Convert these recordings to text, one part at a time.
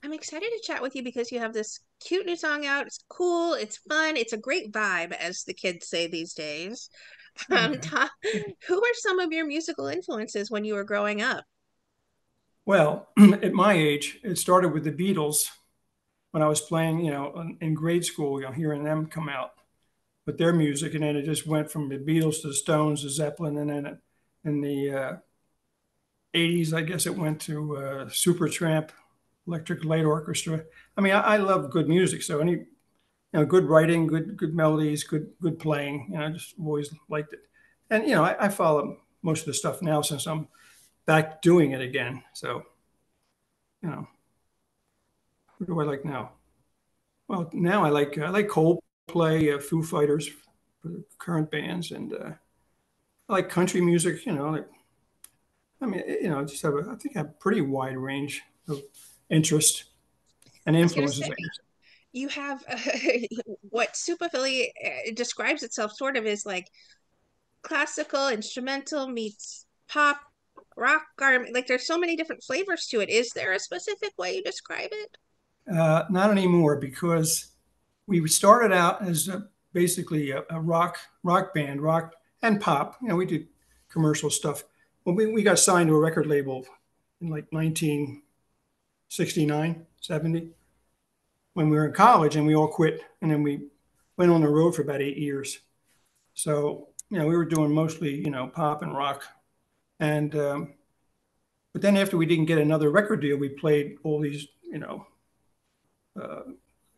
I'm excited to chat with you because you have this cute new song out. It's cool, it's fun, it's a great vibe, as the kids say these days. Okay. Who are some of your musical influences when you were growing up? Well, at my age, it started with the Beatles when I was playing, in grade school, hearing them come out with their music, and then it just went from the Beatles to the Stones to Zeppelin, and then in the '80s, I guess it went to Supertramp, Electric Light Orchestra. I mean, I love good music, so any good writing, good melodies, good playing. I just always liked it, and I follow most of the stuff now since I'm back doing it again. So you know, who do I like now? Well, now I like Coldplay, Foo Fighters for the current bands, and I like country music. I mean, just I think I have a pretty wide range of interest and I was going to influences, say, I guess. you have what Supa Philly describes itself sort of as like classical instrumental meets pop, rock, or like there's so many different flavors to it. Is there a specific way you describe it? Not anymore because we started out as basically a rock band, rock and pop. We did commercial stuff. When we got signed to a record label in like 1969, 70, when we were in college, and we all quit, and then we went on the road for about 8 years. So we were doing mostly pop and rock, and but then after we didn't get another record deal, we played all these uh,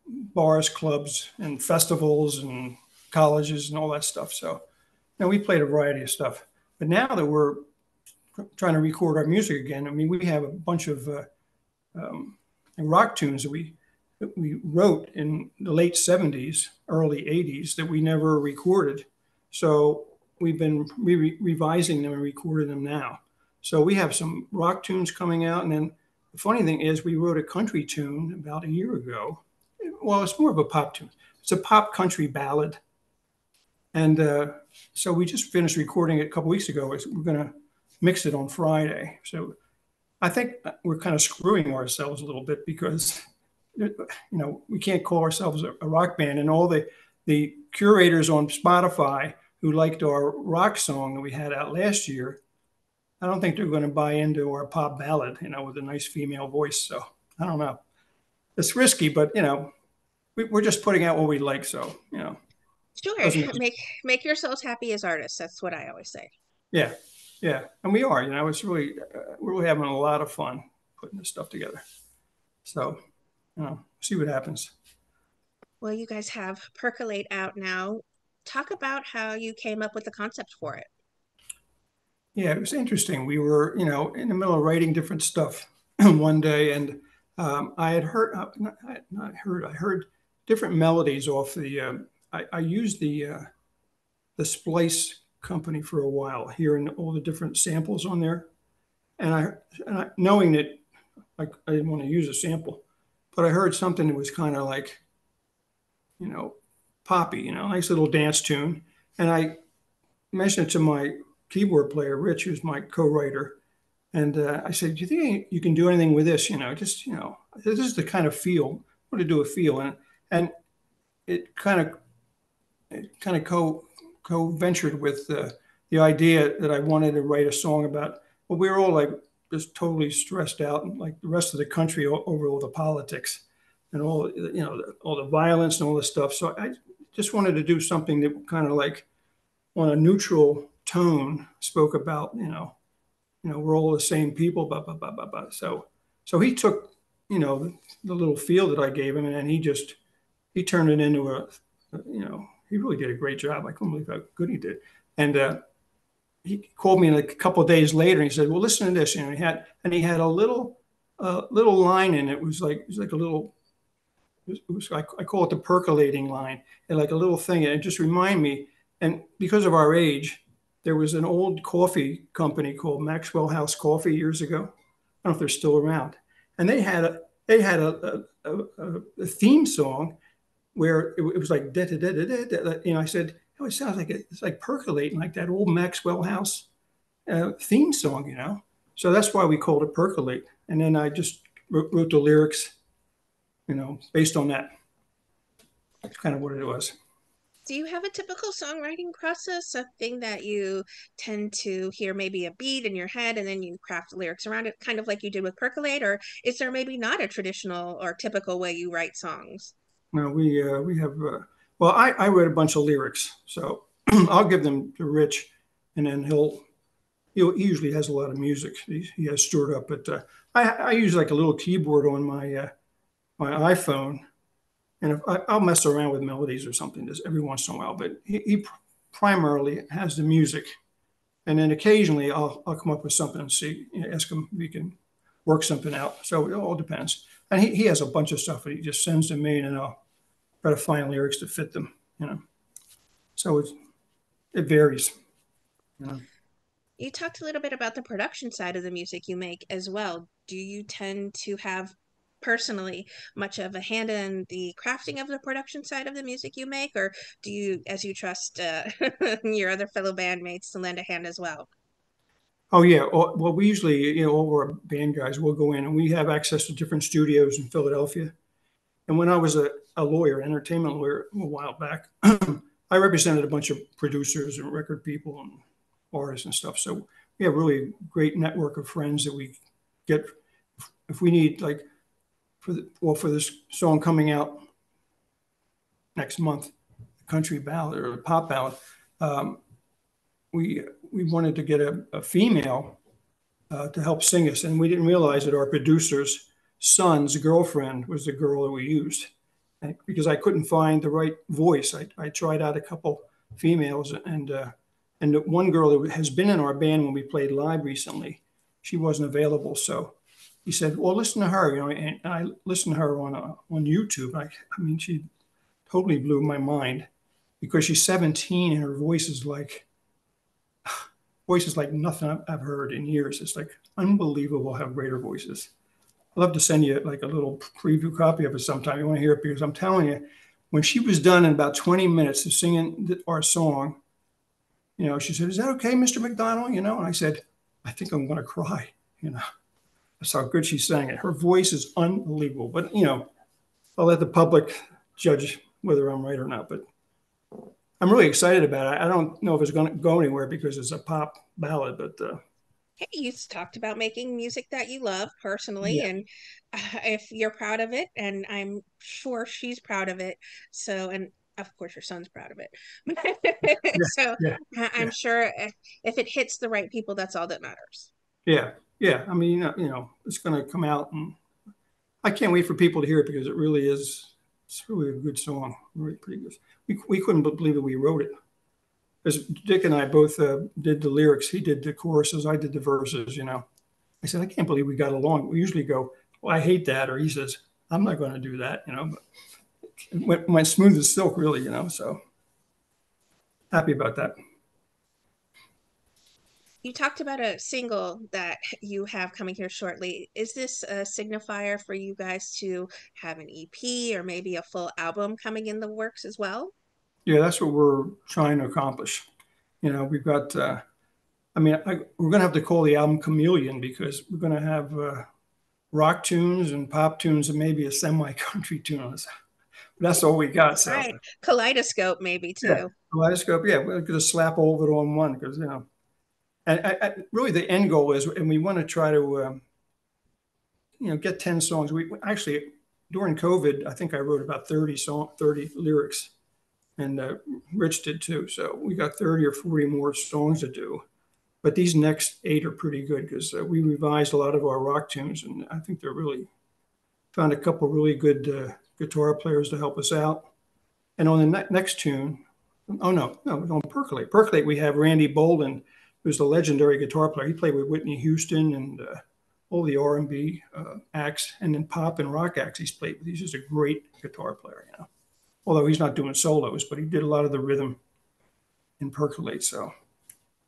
bars, clubs, and festivals, and colleges, and all that stuff. So we played a variety of stuff. But now that we're trying to record our music again, I mean, we have a bunch of um, rock tunes that we wrote in the late '70s, early '80s that we never recorded. So we've been revising them and recording them now. So we have some rock tunes coming out, and then the funny thing is, we wrote a country tune about a year ago. Well, it's more of a pop tune. It's a pop country ballad, and so we just finished recording it a couple weeks ago. We're going to mix it on Friday. So I think we're kind of screwing ourselves a little bit because we can't call ourselves a rock band, and all the curators on Spotify who liked our rock song that we had out last year, I don't think they're going to buy into our pop ballad, with a nice female voice. So I don't know. It's risky, but we're just putting out what we like. So Sure, doesn't make it. make yourselves happy as artists. That's what I always say. Yeah, yeah, and we are. It's really we're really having a lot of fun putting this stuff together. So see what happens. Well, you guys have Percolate out now. Talk about how you came up with the concept for it. Yeah, it was interesting. We were, in the middle of writing different stuff one day, and I had heard, I heard different melodies off the. I used the Splice company for a while, hearing all the different samples on there, and I knowing that I didn't want to use a sample, but I heard something that was kind of like, you know, poppy, nice little dance tune, and I mentioned it to my keyboard player, Rich, who's my co-writer. And I said, "Do you think you can do anything with this? This is the kind of feel. I want to do a feel." And it kind of co ventured with the idea that I wanted to write a song about. Well, we were all like just totally stressed out, and like the rest of the country, over all the politics and all the violence and all this stuff. So I just wanted to do something that kind of like on a neutral tone spoke about we're all the same people, blah blah blah blah blah. So he took the little feel that I gave him, and then he turned it into he really did a great job. I couldn't believe how good he did. And he called me like a couple of days later, and he said, "Well, listen to this." He had a little line in it. It was like a little. It was I call it the percolating line, and like a little thing. And it just reminded me. And because of our age, there was an old coffee company called Maxwell House Coffee years ago. I don't know if they're still around. And they had a theme song where it was like da da da da da. I said, "Oh, it sounds like it's like percolating, like that old Maxwell House theme song." So that's why we called it Percolate. And then I just wrote the lyrics based on that. That's kind of what it was. Do you have a typical songwriting process, a thing that you tend to hear maybe a beat in your head and then you craft lyrics around it, kind of like you did with Percolate? Or is there maybe not a traditional or typical way you write songs? No, we have well, I read a bunch of lyrics, so I'll give them to Rich, and then he usually has a lot of music he has stored up. But I use like a little keyboard on my iPhone, and if I'll mess around with melodies or something just every once in a while. But he primarily has the music, and then occasionally I'll come up with something and see, ask him if he can work something out. So it all depends. And he has a bunch of stuff that he just sends to me, and then I'll try to find lyrics to fit them. So it varies. You know. You talked a little bit about the production side of the music you make as well. Do you tend to have personally much of a hand in the crafting of the production side of the music you make, or do you, as you trust your other fellow bandmates to lend a hand as well? Oh yeah. Well, we usually, all of our band guys will go in, and we have access to different studios in Philadelphia. And when I was a lawyer, entertainment lawyer, a while back, I represented a bunch of producers and record people and artists and stuff. So we have a really great network of friends that we get if we need, like, for this song coming out next month, country ballad or a pop ballad. Um, we wanted to get a female to help sing us, and we didn't realize that our producer's son's girlfriend was the girl that we used. And because I couldn't find the right voice, I tried out a couple females, and the one girl that has been in our band when we played live recently, she wasn't available. So he said, "Well, listen to her," and I listened to her on YouTube. I mean, she totally blew my mind because she's 17 and her voice is like nothing I've heard in years. It's like unbelievable how great her voice is. I'd love to send you like a little preview copy of it sometime. You want to hear it, because I'm telling you, when she was done in about 20 minutes of singing our song, she said, "Is that okay, Mr. McDonald?" And I said, "I think I'm going to cry." That's how good she sang it. Her voice is unbelievable. But I'll let the public judge whether I'm right or not. But I'm really excited about it. I don't know if it's going to go anywhere because it's a pop ballad, but Hey, you talked about making music that you love personally, yeah, and if you're proud of it, and I'm sure she's proud of it, so, and of course your son's proud of it. yeah, So yeah, I'm yeah, sure if it hits the right people, that's all that matters. yeah, yeah. I mean, it's going to come out, and I can't wait for people to hear it because it really is. It's really a good song. Really pretty good. We couldn't believe that we wrote it. Because Dick and I both did the lyrics. He did the choruses. I did the verses. I said, I can't believe we got along. We usually go, "Well, I hate that," or he says, "I'm not going to do that." But it went smooth as silk, really. So happy about that. You talked about a single that you have coming here shortly. Is this a signifier for you guys to have an EP or maybe a full album coming in the works as well? Yeah, that's what we're trying to accomplish. We've got. I mean, we're going to have to call the album Chameleon because we're going to have rock tunes and pop tunes and maybe a semi-country tune. That's all we got. So Right. Kaleidoscope, maybe yeah, too. kaleidoscope. Yeah, we're going to slap all of it on one because and really the end goal is, and we want to try to get 10 songs. We actually during COVID, I think I wrote about 30 lyrics, and Rich did too. So we got 30 or 40 more songs to do. But these next 8 are pretty good because we revised a lot of our rock tunes, and I think they're really found a couple really good guitar players to help us out. And on the next tune, oh no, on Percolate. Percolate, we have Randy Bolden, who's the legendary guitar player. He played with Whitney Houston and all the R&B acts, and then pop and rock acts he's played with. He's just a great guitar player. Although he's not doing solos, but he did a lot of the rhythm in Percolate. So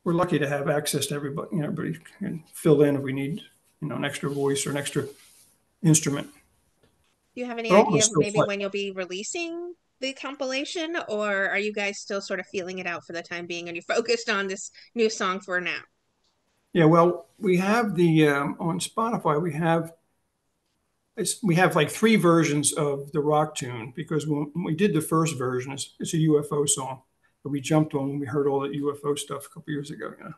we're lucky to have access to everybody. Everybody can fill in if we need, an extra voice or an extra instrument. Do you have any But all of idea us of still maybe play. when you'll be releasing the compilation, or are you guys still sort of feeling it out for the time being and you're focused on this new song for now? Yeah, well, we have the on Spotify. We have we have like three versions of the rock tune because when we did the first version, it's a UFO song that we jumped on when we heard all that UFO stuff a couple years ago. You know,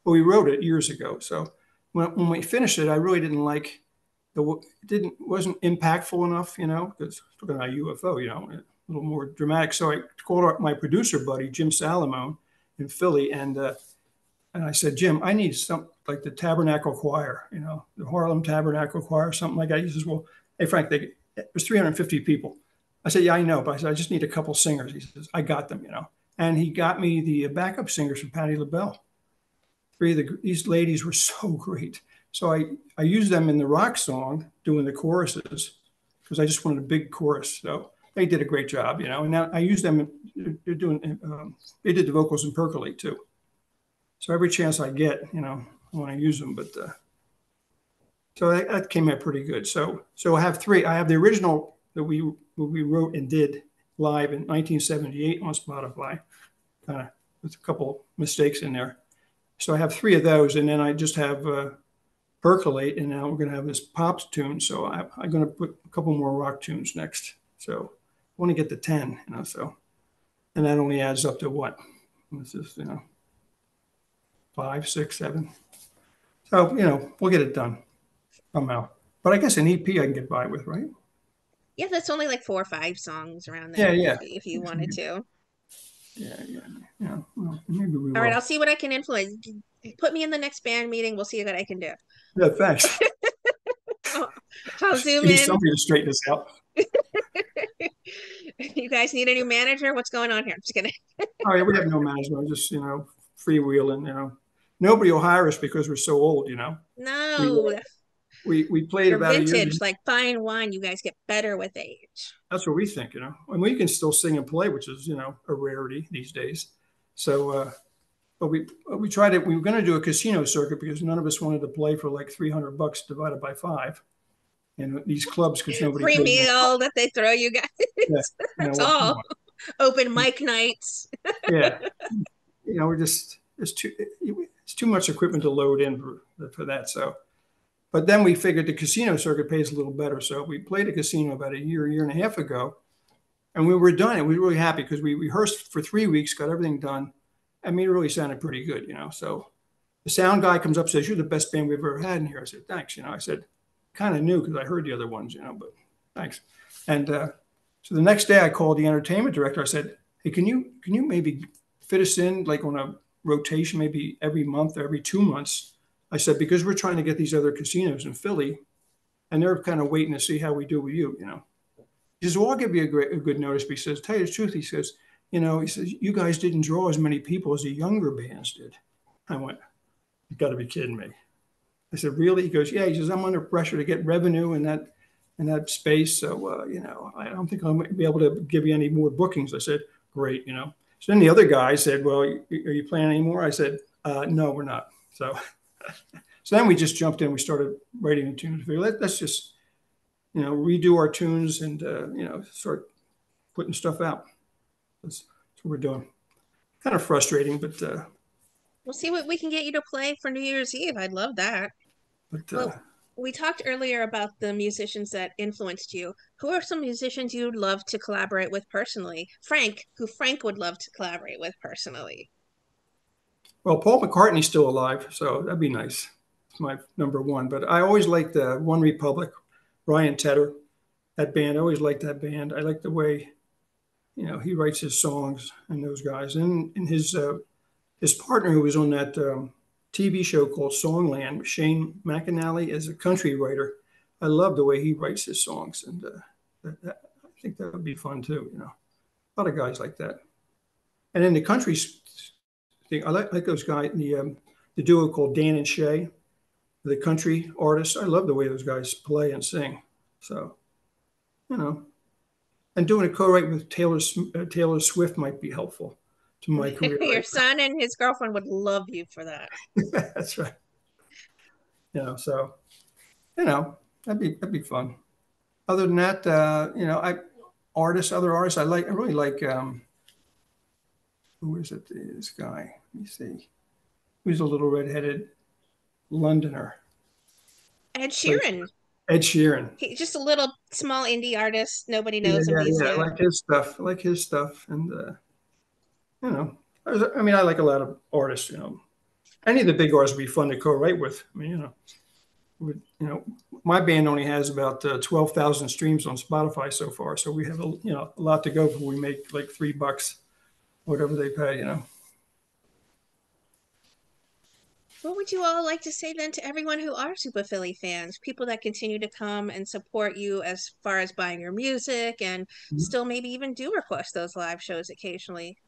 but we wrote it years ago. So when we finished it, I really didn't like it didn't wasn't impactful enough. You know, because talking about UFO, you know, a little more dramatic. So I called up my producer buddy Jim Salamone in Philly, and I said, Jim, I need some like the Tabernacle Choir, you know, the Harlem Tabernacle Choir, something like that. He says, well, hey, Frank, there's 350 people. I said, yeah, I know, but I said, I just need a couple singers. He says, I got them, you know. And he got me the backup singers from Patti LaBelle. These ladies were so great. So I used them in the rock song doing the choruses because I just wanted a big chorus. So they did a great job, you know. And now I use them. They're doing. They did the vocals in Percolate too. So every chance I get, you know, I want to use them. But so that came out pretty good. So I have three. I have the original that we wrote and did live in 1978 on Spotify, kind of with a couple mistakes in there. So I have three of those, and then I just have Percolate, and now we're going to have this pop tune. So I'm going to put a couple more rock tunes next. So I want to get to 10, you know. So and that only adds up to what? What's this, you know? 5, 6, 7. So, you know, we'll get it done somehow. But I guess an EP I can get by with, right? Yeah, that's only like 4 or 5 songs around Yeah, there yeah. if you wanted to. Yeah, yeah, yeah. Well, maybe we All right, will. I'll see what I can influence. Put me in the next band meeting. We'll see what I can do. Yeah, thanks. I'll zoom We need in. somebody to straighten this out. You guys need a new manager? What's going on here? I'm just kidding. Oh, yeah, we have no management, just, you know, freewheeling, you know. Nobody will hire us because we're so old, you know. We No, we played you're about a year. vintage, like fine wine. You guys get better with age. That's what we think, you know. And we can still sing and play, which is, you know, a rarity these days. So, but we tried it. We were going to do a casino circuit because none of us wanted to play for like $300 divided by five in these clubs because nobody Free paid more. meal that they throw you guys. Yeah, you know, That's well, come all. on. Open mic nights. Yeah, you know, we're just it's too much equipment to load in for that. So, but then we figured the casino circuit pays a little better. So we played a casino about a year and a half ago, and we were done. And we were really happy because we rehearsed for 3 weeks, got everything done. I mean, it really sounded pretty good, you know. So the sound guy comes up and says, "You're the best band we've ever had in here." I said, "Thanks." You know, I said, kind of knew because I heard the other ones, you know, but thanks. And so the next day I called the entertainment director. I said, "Hey, can you maybe fit us in like on a rotation, maybe every month or every 2 months?" I said, because we're trying to get these other casinos in Philly and they're kind of waiting to see how we do with you, you know. He says, well, I'll give you a good notice. But he says, tell you the truth, he says, you know, he says, you guys didn't draw as many people as the younger bands did. I went, you got to be kidding me. I said, really? He goes, yeah. He says, I'm under pressure to get revenue in that space. So, you know, I don't think I'll be able to give you any more bookings. I said, great, you know. So then the other guy said, well, are you playing anymore? I said, no, we're not. So, so then we just jumped in. We started writing the tunes. Let's just, you know, redo our tunes and, you know, start putting stuff out. That's what we're doing. Kind of frustrating, We'll see what we can get you to play for New Year's Eve. I'd love that. but Well, we talked earlier about the musicians that influenced you. Who are some musicians you'd love to collaborate with personally? Who Frank would love to collaborate with personally. well, Paul McCartney's still alive, so that'd be nice. It's my number one. But I always liked the One Republic, Ryan Tedder, that band. I always liked that band. I like the way, you know, he writes his songs and those guys. And his partner who was on that TV show called Songland, Shane McAnally, is a country writer. I love the way he writes his songs, and I think that would be fun too. You know, a lot of guys like that. And in the country thing, I like those guys. The duo called Dan and Shay, the country artists. I love the way those guys play and sing. So, you know, and doing a co-write with Taylor Swift might be helpful to my career Your right son and his girlfriend would love you for that. now. That's right. You know, so you know that'd be fun. Other than that, you know, other artists I really like. Who is it? This guy. Let me see. Who's a little redheaded Londoner? Ed Plays Sheeran. Ed Sheeran. Just a little small indie artist. Nobody Yeah, knows him. yeah, He's yeah. I like his stuff. I like his stuff, and you know, I mean, I like a lot of artists. Any of the big artists would be fun to co-write with. I mean, my band only has about 12,000 streams on Spotify so far, so we have a lot to go before we make like $3, whatever they pay. What would you all like to say then to everyone who are Super Philly fans, people that continue to come and support you as far as buying your music and still maybe even do request those live shows occasionally?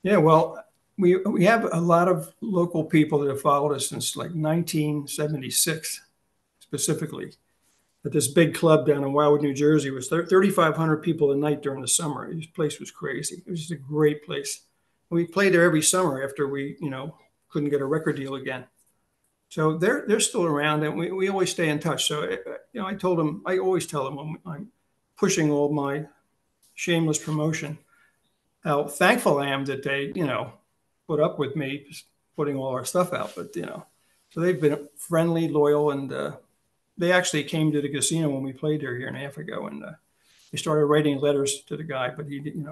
Yeah, well, we have a lot of local people that have followed us since like 1976, specifically. At this big club down in Wildwood, New Jersey, was 3,500 people a night during the summer. This place was crazy. It was just a great place. We played there every summer after we, couldn't get a record deal again. So they're still around, and we always stay in touch. So I always tell them when I'm pushing all my shameless promotion how thankful I am that they, put up with me just putting all our stuff out. But so they've been friendly, loyal, and they actually came to the casino when we played there a year and a half ago, and they started writing letters to the guy, but he didn't,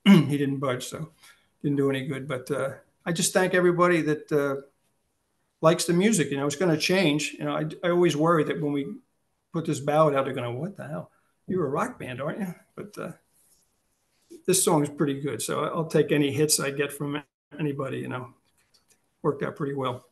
he didn't budge, so didn't do any good. But I just thank everybody that likes the music. It's going to change. I always worry that when we put this ballad out, they're going to, what the hell? You're a rock band, aren't you? But this song is pretty good, so I'll take any hits I get from anybody. Worked out pretty well.